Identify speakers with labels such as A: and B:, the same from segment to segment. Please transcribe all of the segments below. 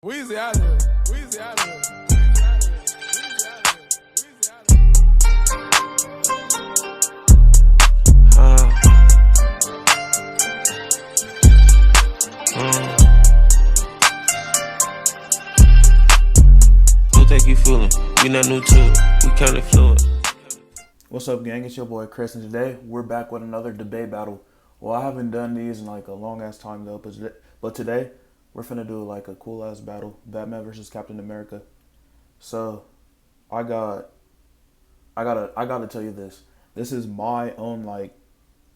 A: Weezy out of here. Weezy out of here.
B: Take you feeling. We not new to it. We kinda fluent.
C: What's up, gang? It's your boy Chris, and today we're back with another debate battle. Well, I haven't done these in like a long ass time though, but today we're finna do like a cool ass battle: Batman versus Captain America. So, I gotta tell you this. This is my own like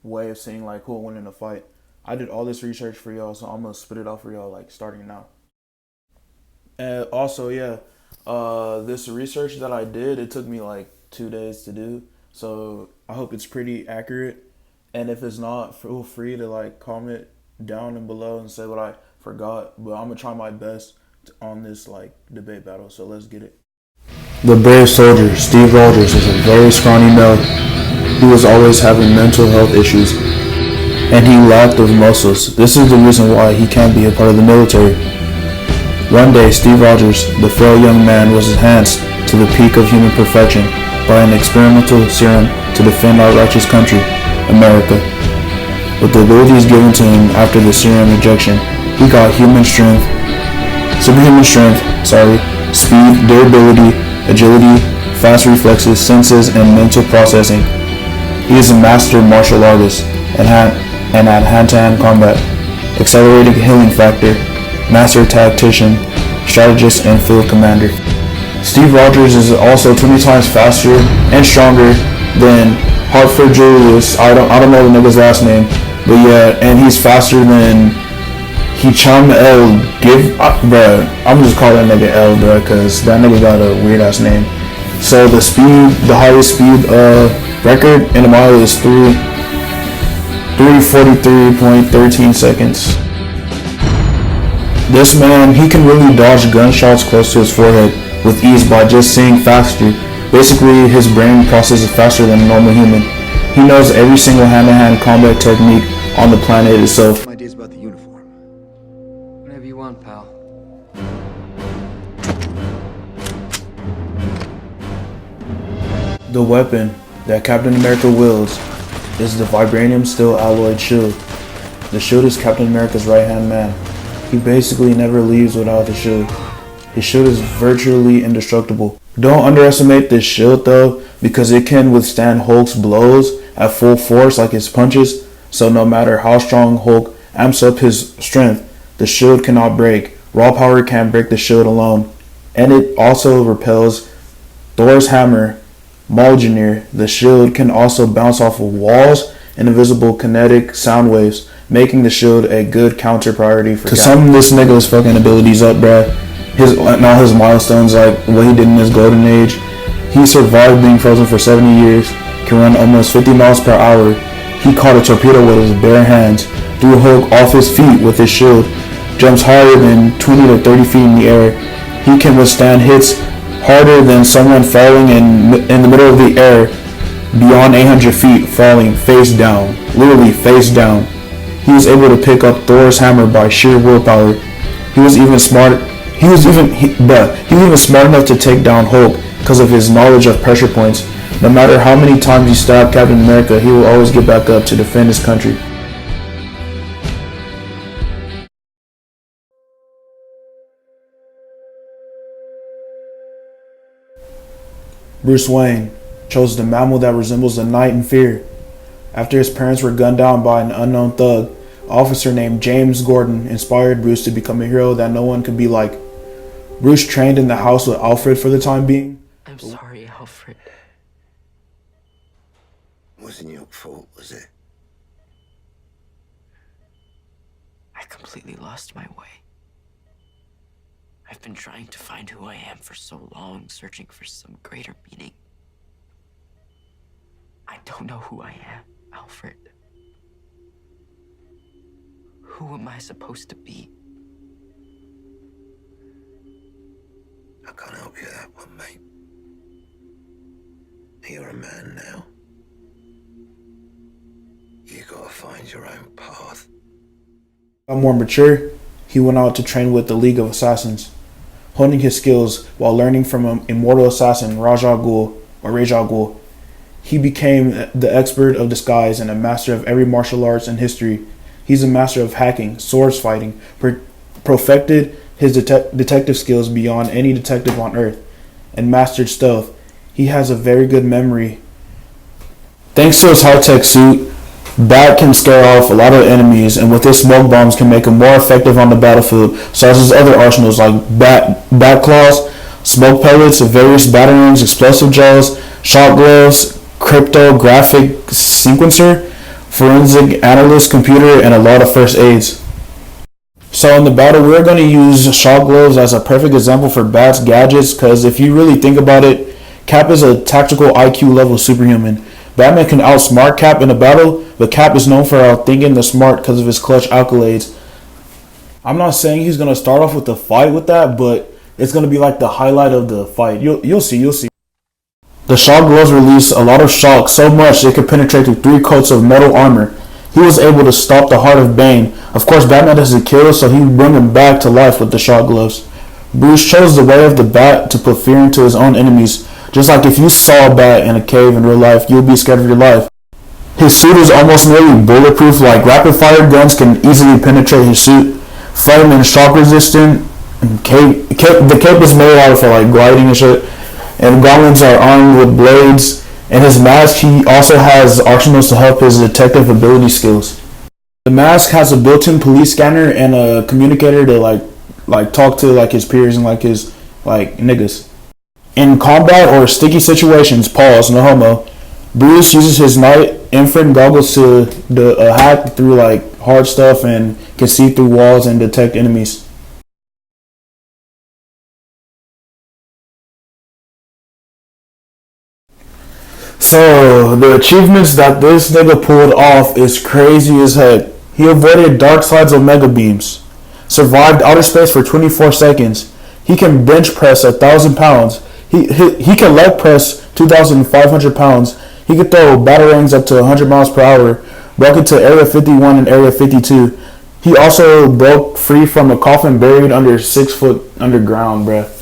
C: way of seeing like who will win in a fight. I did all this research for y'all, so I'm gonna spit it out for y'all like starting now. And also, yeah. This research that I did, it took me like 2 days to do, so I hope it's pretty accurate. And if it's not, feel free to like comment down and below and say what I forgot. But I'm gonna try my best on this like debate battle. So let's get it. The brave soldier Steve Rogers is a very scrawny male. He was always having mental health issues, and he lacked of muscles. This is the reason why he can't be a part of the military. One day, Steve Rogers, the frail young man, was enhanced to the peak of human perfection by an experimental serum to defend our righteous country, America. With the abilities given to him after the serum injection, he got superhuman strength, speed, durability, agility, fast reflexes, senses, and mental processing. He is a master martial artist and at hand-to-hand combat, accelerated healing factor, master tactician, strategist, and field commander. Steve Rogers is also 20 times faster and stronger than Hartford Julius. I don't know the nigga's last name, but yeah, and he's faster than Hicham El Give. Bruh, I'm just calling that nigga El, bruh, cause that nigga got a weird ass name. So the highest speed record in a mile is 3:43.13 seconds. This man, he can really dodge gunshots close to his forehead with ease by just saying faster. Basically, his brain processes faster than a normal human. He knows every single hand-to-hand combat technique on the planet itself.
D: My ideas about the uniform.
E: Whatever you want, pal.
C: The weapon that Captain America wields is the vibranium steel alloyed shield. The shield is Captain America's right-hand man. He basically never leaves without the shield. His shield is virtually indestructible. Don't underestimate this shield though, because it can withstand Hulk's blows at full force like his punches. So no matter how strong Hulk amps up his strength, the shield cannot break. Raw power can't break the shield alone. And it also repels Thor's hammer, Mjolnir. The shield can also bounce off of walls and invisible kinetic sound waves, making the shield a good counter priority for. To sum this nigga's fucking abilities up, bruh, and all his milestones, like what he did in his golden age. He survived being frozen for 70 years, can run almost 50 miles per hour. He caught a torpedo with his bare hands, threw Hulk off his feet with his shield, jumps higher than 20 to 30 feet in the air. He can withstand hits harder than someone falling in the middle of the air beyond 800 feet, falling face down, literally face down. He was able to pick up Thor's hammer by sheer willpower. He was even smart enough to take down Hulk because of his knowledge of pressure points. No matter how many times he stabbed Captain America, he will always get back up to defend his country. Bruce Wayne chose the mammal that resembles a knight in fear. After his parents were gunned down by an unknown thug, an officer named James Gordon inspired Bruce to become a hero that no one could be like. Bruce trained in the house with Alfred for the time being.
E: I'm sorry, Alfred.
D: Wasn't your fault, was it?
E: I completely lost my way. I've been trying to find who I am for so long, searching for some greater meaning. I don't know who I am, Alfred. Who am I supposed to be?
D: I can't help you that one, mate. You're a man now. You gotta find your own path.
C: More mature, he went out to train with the League of Assassins. honing his skills while learning from an immortal assassin, Ra's al Ghul. He became the expert of disguise and a master of every martial arts in history. He's a master of hacking, swords fighting, perfected his detective skills beyond any detective on Earth, and mastered stealth. He has a very good memory. Thanks to his high-tech suit, Bat can scare off a lot of enemies, and with his smoke bombs can make him more effective on the battlefield, such as other arsenals like bat claws, smoke pellets, various batarangs, explosive gels, shot gloves, cryptographic sequencer, forensic analyst computer, and a lot of first aids. So in the battle, we're going to use shot gloves as a perfect example for Bat's gadgets, because if you really think about it, Cap is a tactical IQ level superhuman. Batman can outsmart Cap in a battle, but Cap is known for outthinking the smart because of his clutch accolades. I'm not saying he's going to start off with the fight with that, but it's going to be like the highlight of the fight. You'll see. The shock gloves release a lot of shock, so much they could penetrate through 3 coats of metal armor. He was able to stop the heart of Bane. Of course, Batman doesn't kill, so he bring him back to life with the shock gloves. Bruce chose the way of the Bat to put fear into his own enemies. Just like if you saw a bat in a cave in real life, you'll be scared of your life. His suit is almost nearly bulletproof, like rapid fire guns can easily penetrate his suit. Flame and shock resistant. The cape is made out for like gliding and shit. And goblins are armed with blades. And his mask, he also has arsenals to help his detective ability skills. The mask has a built-in police scanner and a communicator to like talk to like his peers and like his like niggas. In combat or sticky situations, pause, no homo, Bruce uses his night infrared goggles to hack through like hard stuff and can see through walls and detect enemies. So the achievements that this nigga pulled off is crazy as heck. He avoided dark sides of mega beams, survived outer space for 24 seconds. He can bench press 1,000 pounds. He can leg press 2,500 pounds. He can throw batarangs up to 100 miles per hour. Broke into Area 51 and Area 52. He also broke free from a coffin buried under 6 foot underground, bruh.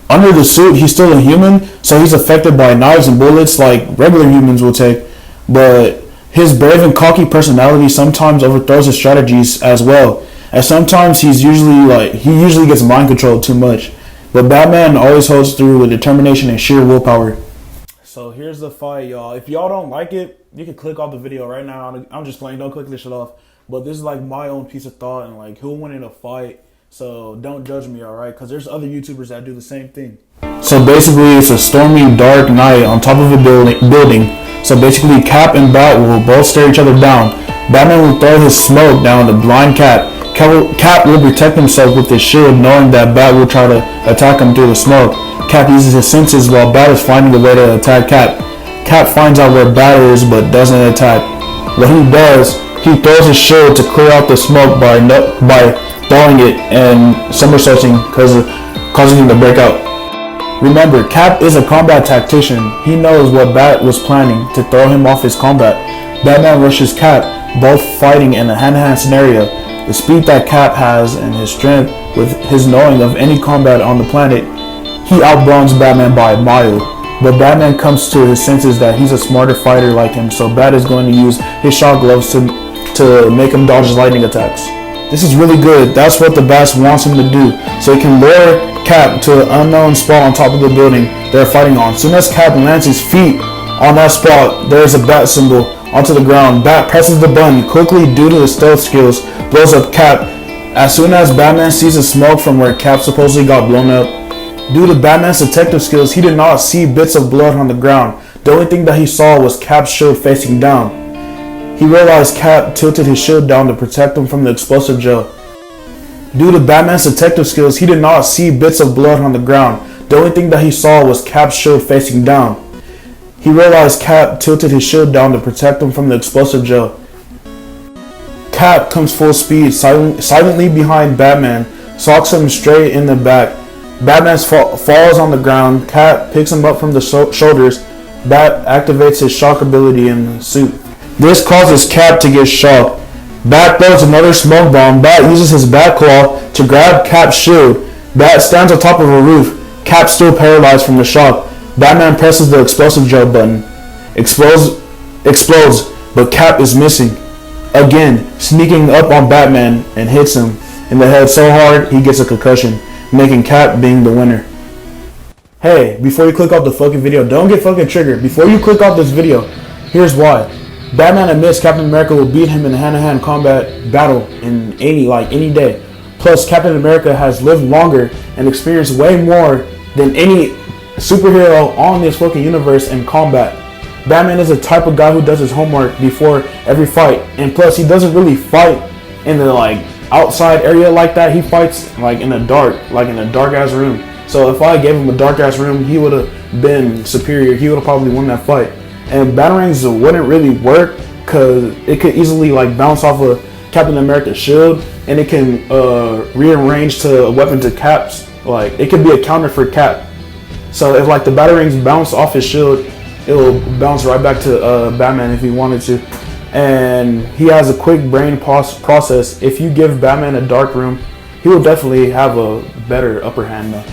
C: Under the suit, he's still a human, so he's affected by knives and bullets like regular humans will take. But his brave and cocky personality sometimes overthrows his strategies as well. And sometimes he usually gets mind controlled too much. But Batman always holds through with determination and sheer willpower. So here's the fight, y'all. If y'all don't like it, you can click off the video right now. I'm just playing. Don't click this shit off. But this is like my own piece of thought and like who'll win in a fight. So don't judge me, alright? Because there's other YouTubers that do the same thing. So basically, it's a stormy, dark night on top of a building. So basically, Cap and Bat will both stare each other down. Batman will throw his smoke down to blind Cap. Cap will protect himself with his shield, knowing that Bat will try to attack him through the smoke. Cap uses his senses while Bat is finding a way to attack Cap. Cap finds out where Bat is but doesn't attack. What he does, he throws his shield to clear out the smoke by throwing it and somersaulting, causing him to break out. Remember, Cap is a combat tactician. He knows what Bat was planning to throw him off his combat. Batman rushes Cap, both fighting in a hand-to-hand scenario. The speed that Cap has and his strength with his knowing of any combat on the planet, he outruns Batman by a mile. But Batman comes to his senses that he's a smarter fighter like him, so Bat is going to use his shock gloves to make him dodge his lightning attacks. This is really good. That's what the Bat wants him to do, so he can lure Cap to an unknown spot on top of the building they're fighting on. Soon as Cap lands his feet on that spot, there's a Bat symbol onto the ground. Bat presses the button quickly due to his stealth skills, blows up Cap. As soon as Batman sees the smoke from where Cap supposedly got blown up, due to Batman's detective skills, he did not see bits of blood on the ground. The only thing that he saw was Cap's shield facing down. He realized Cap tilted his shield down to protect him from the explosive gel. Due to Batman's detective skills, he did not see bits of blood on the ground. The only thing that he saw was Cap's shield facing down. He realized Cap tilted his shield down to protect him from the explosive gel. Cap comes full speed, silently behind Batman, socks him straight in the back. Batman falls on the ground. Cap picks him up from the shoulders. Bat activates his shock ability in the suit. This causes Cap to get shocked. Bat throws another smoke bomb. Bat uses his bat claw to grab Cap's shield. Bat stands on top of a roof. Cap still paralyzed from the shock. Batman presses the explosive gel button. Explodes, but Cap is missing. Again, sneaking up on Batman and hits him in the head so hard he gets a concussion, making Cap being the winner. Hey, before you click off the fucking video, don't get fucking triggered. Before you click off this video, here's why. Batman admits Captain America will beat him in a hand-to-hand combat battle in any day. Plus, Captain America has lived longer and experienced way more than any superhero on this fucking universe in combat. Batman is the type of guy who does his homework before every fight, and plus he doesn't really fight in the outside area like that. He fights in a dark ass room. So if I gave him a dark ass room, he would have been superior. He would have probably won that fight. And batarangs wouldn't really work because it could easily bounce off of Captain America's shield, and it can rearrange to a weapon to Cap's. It could be a counter for Cap. So if the batarangs bounce off his shield, it will bounce right back to Batman if he wanted to. And he has a quick brain process. If you give Batman a dark room, he will definitely have a better upper hand though.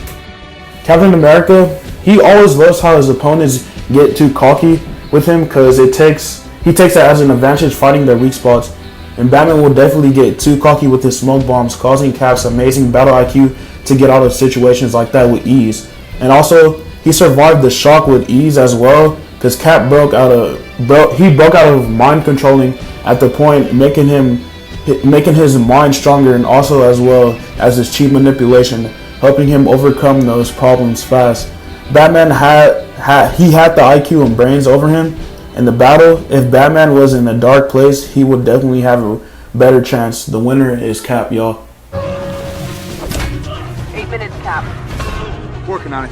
C: Captain America, he always loves how his opponents get too cocky with him because he takes that as an advantage fighting their weak spots. And Batman will definitely get too cocky with his smoke bombs, causing Cap's amazing battle IQ to get out of situations like that with ease. And also, he survived the shock with ease as well, because Cap broke out of mind controlling at the point, making his mind stronger, and also as well as his cheap manipulation, helping him overcome those problems fast. Batman had the IQ and brains over him in the battle. If Batman was in a dark place, he would definitely have a better chance. The winner is Cap, y'all.
F: 8 minutes, Cap.
G: Working on it.